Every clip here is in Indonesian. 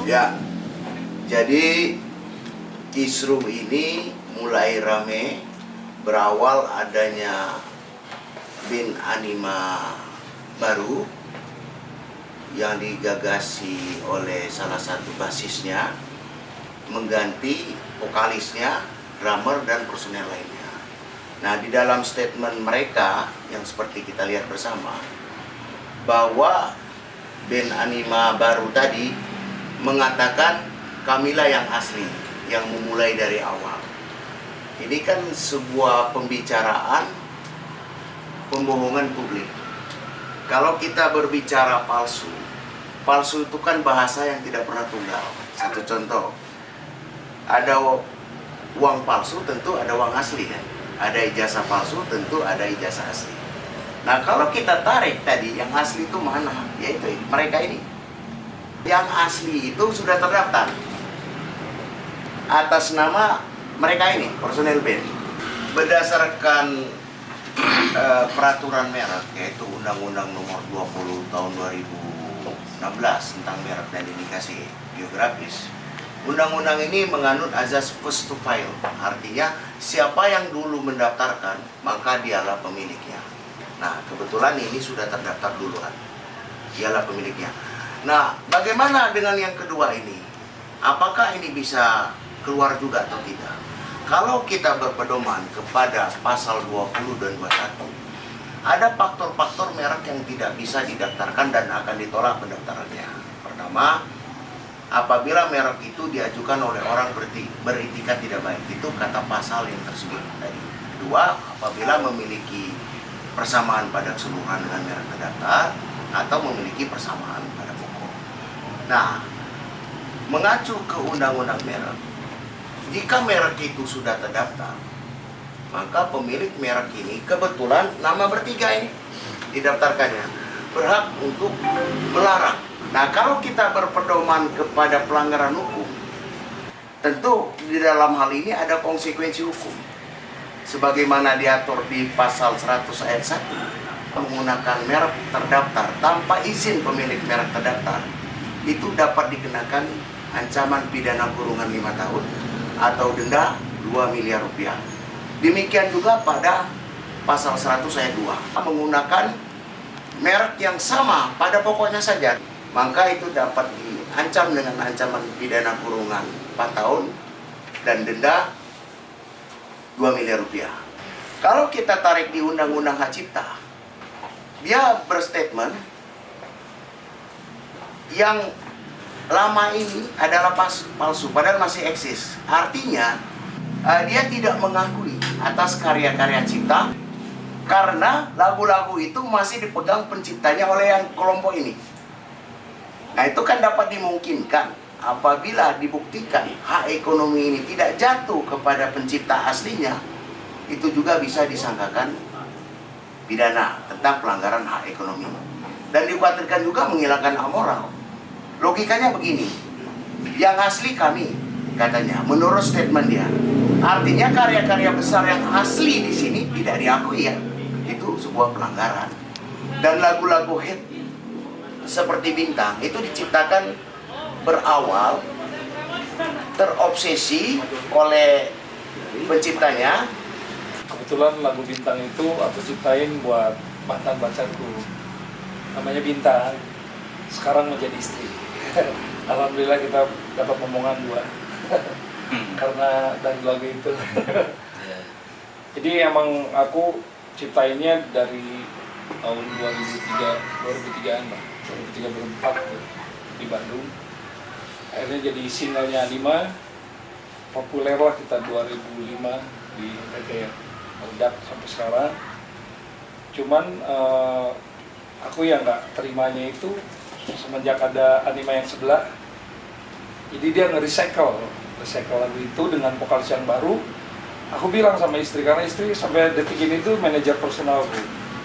Ya, jadi kisruh ini mulai rame berawal adanya band anima baru yang digagasi oleh salah satu basisnya mengganti vokalisnya, drummer, dan personel lainnya. Nah, di dalam statement mereka yang seperti kita lihat bersama, bahwa band anima baru tadi mengatakan kamilah yang asli, yang memulai dari awal. Ini kan sebuah pembicaraan pembohongan publik. Kalau kita berbicara palsu, palsu itu kan bahasa yang tidak pernah tunggal. Satu contoh, ada uang palsu, tentu ada uang asli kan. Ada ijazah palsu, tentu ada ijazah asli. Nah, kalau kita tarik tadi, yang asli itu mana? Yaitu mereka ini. Yang asli itu sudah terdaftar atas nama mereka ini, personel band. Berdasarkan peraturan merek, yaitu Undang-Undang Nomor 20 Tahun 2016 tentang merek dan indikasi geografis. Undang-undang ini menganut azas first to file, artinya siapa yang dulu mendaftarkan, maka dialah pemiliknya. Nah, kebetulan ini sudah terdaftar duluan, dialah pemiliknya. Nah, bagaimana dengan yang kedua ini? Apakah ini bisa keluar juga atau tidak? Kalau kita berpedoman kepada pasal 20 dan 21, ada faktor-faktor merek yang tidak bisa didaftarkan dan akan ditolak pendaftarannya. Pertama, apabila merek itu diajukan oleh orang beritikat tidak baik, itu kata pasal yang tersebut tadi. Kedua, apabila memiliki persamaan pada keseluruhan dengan merek terdaftar atau memiliki persamaan pada pokok. Nah, mengacu ke undang-undang merek, jika merek itu sudah terdaftar, maka pemilik merek ini, kebetulan nama bertiga ini didaftarkannya, berhak untuk melarang. Nah, kalau kita berpedoman kepada pelanggaran hukum, tentu di dalam hal ini ada konsekuensi hukum. Sebagaimana diatur di pasal 100 ayat 1, menggunakan merek terdaftar tanpa izin pemilik merek terdaftar, itu dapat dikenakan ancaman pidana kurungan 5 tahun atau denda 2 miliar rupiah. Demikian juga pada pasal 100 ayat 2, menggunakan merek yang sama pada pokoknya saja, maka itu dapat diancam dengan ancaman pidana kurungan 4 tahun dan denda 2 miliar rupiah. Kalau kita tarik di Undang-Undang Hak Cipta, dia berstatement yang lama ini adalah palsu, padahal masih eksis. Artinya, dia tidak mengakui atas karya-karya cipta karena lagu-lagu itu masih dipegang penciptanya oleh yang kelompok ini. Nah, itu kan dapat dimungkinkan apabila dibuktikan hak ekonomi ini tidak jatuh kepada pencipta aslinya, itu juga bisa disangkakan pidana tentang pelanggaran hak ekonomi. Dan dikhawatirkan juga menghilangkan amoral. Logikanya begini, yang asli kami, katanya, menurut statement dia. Artinya karya-karya besar yang asli di sini tidak diakui ya. Itu sebuah pelanggaran. Dan lagu-lagu hit seperti Bintang itu diciptakan berawal terobsesi oleh penciptanya. Kebetulan lagu Bintang itu aku ciptain buat mantan pacarku, namanya Bintang, sekarang menjadi istri. Alhamdulillah kita dapat omongan 2 karena dari lagu itu. Jadi emang aku ciptainnya dari tahun 2003-an lah, 2003-2004 tuh, di Bandung. Akhirnya jadi singlenya Anima, populer lah kita 2005 di NTT ya, meledak sampai sekarang. Cuman aku yang nggak terimanya itu semenjak ada Anima yang sebelah, jadi dia nge-recycle lagu itu dengan vokalis yang baru. Aku bilang sama istri, karena istri sampai detik ini tuh manajer personalku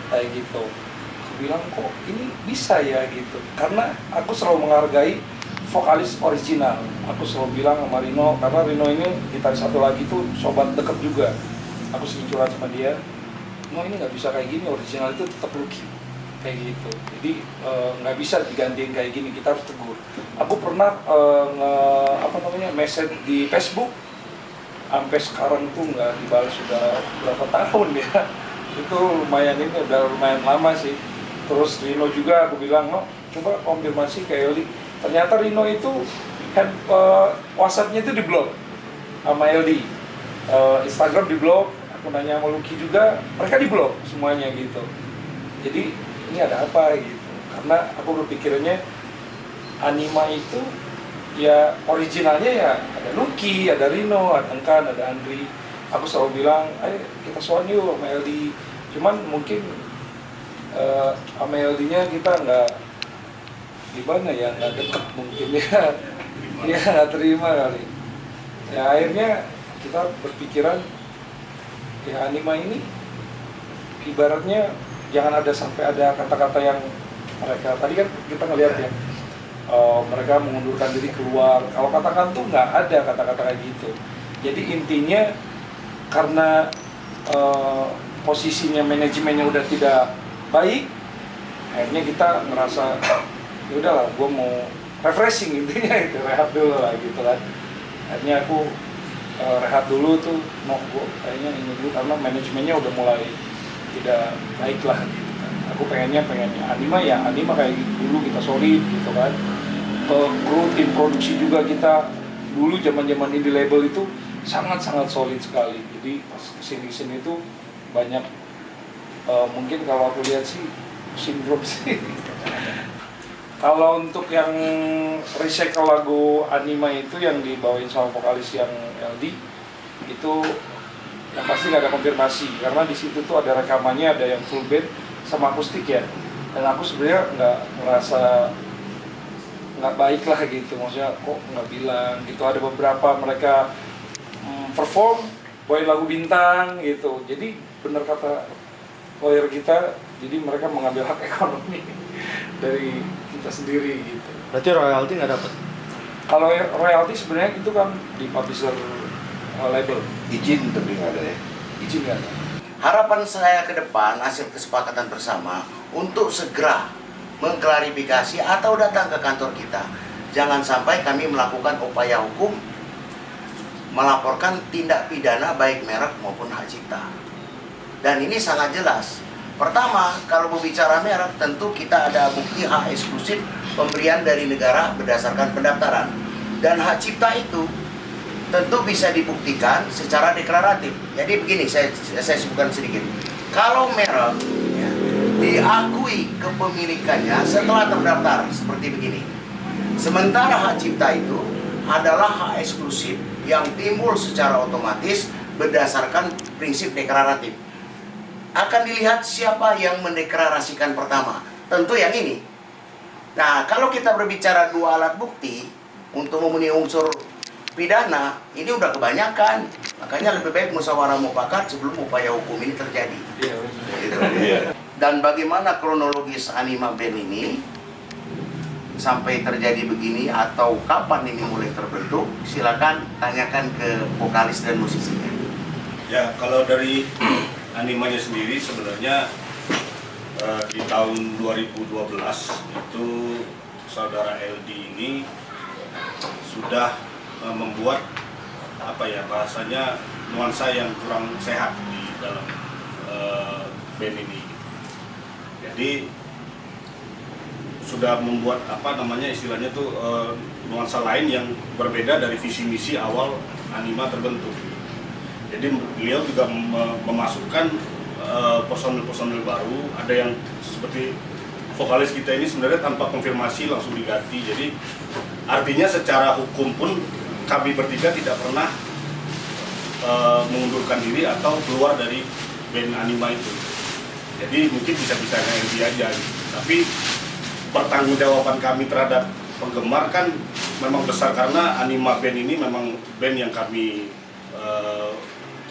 kayak gitu. Aku bilang, kok ini bisa ya gitu, karena aku selalu menghargai vokalis original. Aku selalu bilang sama Rino, karena Rino ini gitaris satu lagi tuh sobat deket juga. Aku sering curhat sama dia, no ini nggak bisa kayak gini, original itu tetap Lucky kayak gitu. Jadi nggak bisa digantiin kayak gini, kita harus tegur. Aku pernah message di Facebook, sampai sekarang tuh nggak dibalas sudah berapa tahun ya. Itu lumayan, ini udah lumayan lama sih. Terus Rino juga aku bilang, no, coba konfirmasi ke Eldi. Ternyata Rino itu WhatsApp-nya itu diblok sama Eldi, Instagram diblok, aku nanya sama Lucky juga, mereka diblok semuanya gitu. Jadi ini ada apa gitu? Karena aku berpikirnya Anima itu ya originalnya ya ada Lucky, ada Rino, ada Engkan, ada Andri. Aku selalu bilang, ayo kita soan yuk sama Eldi. Cuman mungkin sama Eldi-nya kita nggak gimana ya, nggak deket mungkin ya. Dia nggak terima kali. Ya akhirnya kita berpikiran ya Anima ini ibaratnya jangan ada sampai ada kata-kata yang mereka tadi kan kita ngelihat ya, mereka mengundurkan diri keluar. Kalau katakan tuh nggak ada kata-kata kayak gitu. Jadi intinya karena posisinya manajemennya udah tidak baik, akhirnya kita ngerasa ya udahlah, gue mau refreshing, intinya itu rehat dulu lah gitu kan. Akhirnya aku rehat dulu tuh, mau gue kayaknya ini dulu karena manajemennya udah mulai tidak baik lah gitu kan. Aku pengennya Anima ya Anima kayak dulu kita solid gitu kan. Kru tim produksi juga kita dulu zaman indie label itu sangat solid sekali. Jadi pas kesini itu banyak mungkin kalau aku lihat sih sindrom sih. Kalau untuk yang recycle lagu Anima itu yang dibawain sama vokalis yang LD itu yang pasti nggak ada konfirmasi, karena di situ tuh ada rekamannya, ada yang full band sama akustik ya. Dan aku sebenarnya nggak merasa nggak baik lah gitu, maksudnya kok nggak bilang gitu. Ada beberapa mereka perform bawain lagu bintang gitu. Jadi benar kata lawyer kita, jadi mereka mengambil hak ekonomi dari kita sendiri gitu. Berarti royalti nggak dapat? Kalau royalti sebenarnya itu kan di publisher label. Izin tapi nggak ada ya. Izin nggak ada. Harapan saya ke depan hasil kesepakatan bersama untuk segera mengklarifikasi atau datang ke kantor kita. Jangan sampai kami melakukan upaya hukum melaporkan tindak pidana baik merek maupun hak cipta. Dan ini sangat jelas. Pertama, kalau berbicara merek, tentu kita ada bukti hak eksklusif pemberian dari negara berdasarkan pendaftaran. Dan hak cipta itu tentu bisa dibuktikan secara deklaratif. Jadi begini, saya sebutkan sedikit. Kalau merek ya, diakui kepemilikannya setelah terdaftar seperti begini. Sementara hak cipta itu adalah hak eksklusif yang timbul secara otomatis berdasarkan prinsip deklaratif. Akan dilihat siapa yang mendeklarasikan pertama. Tentu yang ini. Nah, kalau kita berbicara dua alat bukti untuk memenuhi unsur pidana, ini udah kebanyakan. Makanya lebih baik musyawarah mufakat sebelum upaya hukum ini terjadi. Iya. Gitu. Dan bagaimana kronologis Anima Band ini sampai terjadi begini atau kapan ini mulai terbentuk, silakan tanyakan ke vokalis dan musisinya. Ya, kalau dari Animanya sendiri sebenarnya di tahun 2012 itu saudara LD ini sudah membuat apa ya bahasanya nuansa yang kurang sehat di dalam band ini. Jadi sudah membuat apa namanya istilahnya tuh nuansa lain yang berbeda dari visi misi awal Anima terbentuk. Jadi beliau juga memasukkan personil baru, ada yang seperti vokalis kita ini sebenarnya tanpa konfirmasi langsung diganti. Jadi artinya secara hukum pun kami bertiga tidak pernah mengundurkan diri atau keluar dari band Anima itu. Jadi mungkin bisa-bisanya LD aja gitu. Tapi pertanggungjawaban kami terhadap penggemar kan memang besar, karena Anima Band ini memang band yang kami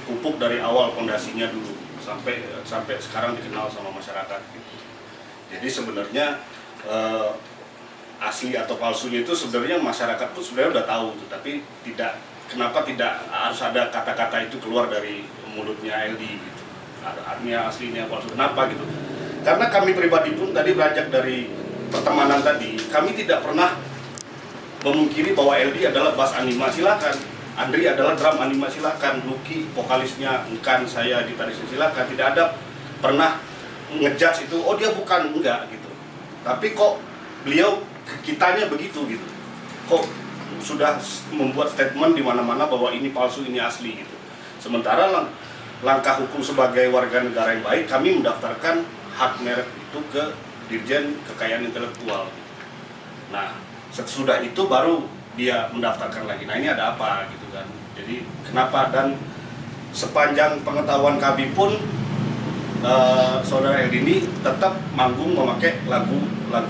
pupuk dari awal fondasinya dulu sampai sekarang dikenal sama masyarakat gitu. Jadi sebenarnya asli atau palsunya itu sebenarnya masyarakat pun sebenarnya udah tahu tuh, tapi kenapa tidak harus ada kata-kata itu keluar dari mulutnya LD gitu. Artinya aslinya palsu kenapa gitu. Karena kami pribadi pun tadi beranjak dari pertemanan tadi, kami tidak pernah memungkiri bahwa LD adalah bass anima, silakan. Andri adalah drum anima, silakan. Lucky vokalisnya, Engkan, saya gitarisnya, silakan. Tidak ada pernah ngejudge itu, oh dia bukan, enggak gitu. Tapi kok beliau kitanya begitu gitu. Kok sudah membuat statement di mana-mana bahwa ini palsu, ini asli gitu. Sementara langkah hukum sebagai warga negara yang baik, kami mendaftarkan hak merek itu ke Dirjen Kekayaan Intelektual. Nah, sesudah itu baru dia mendaftarkan lagi. Nah, ini ada apa gitu kan. Jadi kenapa, dan sepanjang pengetahuan kami pun saudara LD ini tetap manggung memakai lagu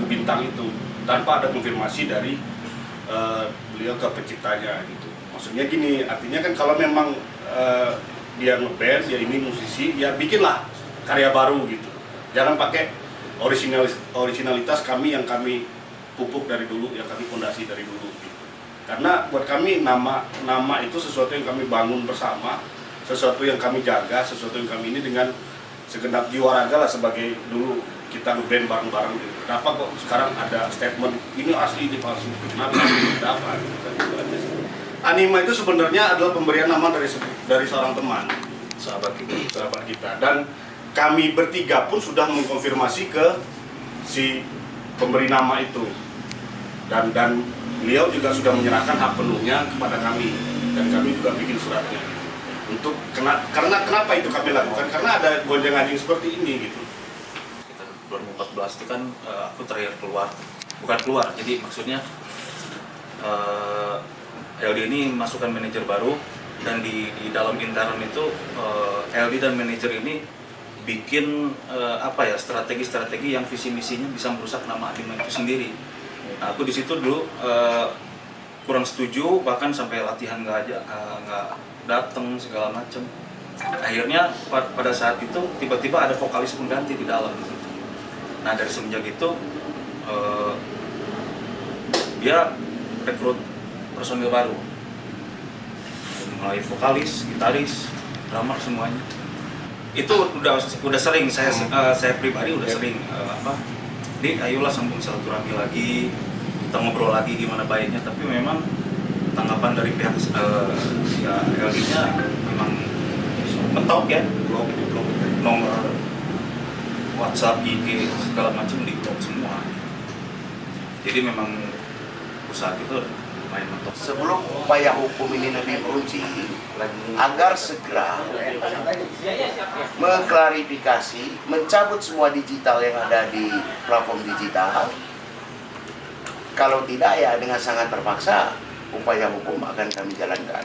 Bintang itu tanpa ada konfirmasi dari beliau ke penciptanya gitu. Maksudnya gini, artinya kan kalau memang dia ngeband, ya ini musisi, ya bikinlah karya baru gitu. Jangan pakai originalitas kami yang kami pupuk dari dulu, yang kami fondasi dari dulu gitu. Karena buat kami nama itu sesuatu yang kami bangun bersama, sesuatu yang kami jaga, sesuatu yang kami ini dengan segenap jiwa raga lah, sebagai dulu kita ngeband bareng-bareng gitu. Kenapa kok sekarang ada statement ini asli, ini palsu? Kenapa? Ada apa? Anima itu sebenarnya adalah pemberian nama dari seorang teman, sahabat kita. Dan kami bertiga pun sudah mengkonfirmasi ke si pemberi nama itu. Dan beliau juga sudah menyerahkan hak penuhnya kepada kami, dan kami juga bikin suratnya. Untuk karena kenapa itu kami lakukan? Karena ada gonjang-ganjing seperti ini gitu. 2014 itu kan aku terakhir keluar, jadi maksudnya LD ini masukkan manajer baru, dan di dalam intern itu LD dan manajer ini bikin strategi-strategi yang visi misinya bisa merusak nama Anima itu sendiri. Nah, aku di situ dulu kurang setuju, bahkan sampai latihan nggak datang segala macam. Akhirnya pada saat itu tiba-tiba ada vokalis pengganti di dalam. Nah, dari semenjak itu dia rekrut personil baru, mulai vokalis, gitaris, drummer, semuanya. Itu udah sering saya pribadi udah sering ayolah sambung silaturahmi lagi, kita ngobrol lagi gimana baiknya. Tapi memang tanggapan dari pihak LD-nya memang mentok ya, blok nomor WhatsApp, IG, segala macam di blok semua. Jadi memang usaha itu lumayan mentok. Sebelum upaya hukum ini lebih berunci, agar segera mengklarifikasi, mencabut semua digital yang ada di platform digital. Kalau tidak, ya dengan sangat terpaksa upaya hukum akan kami jalankan.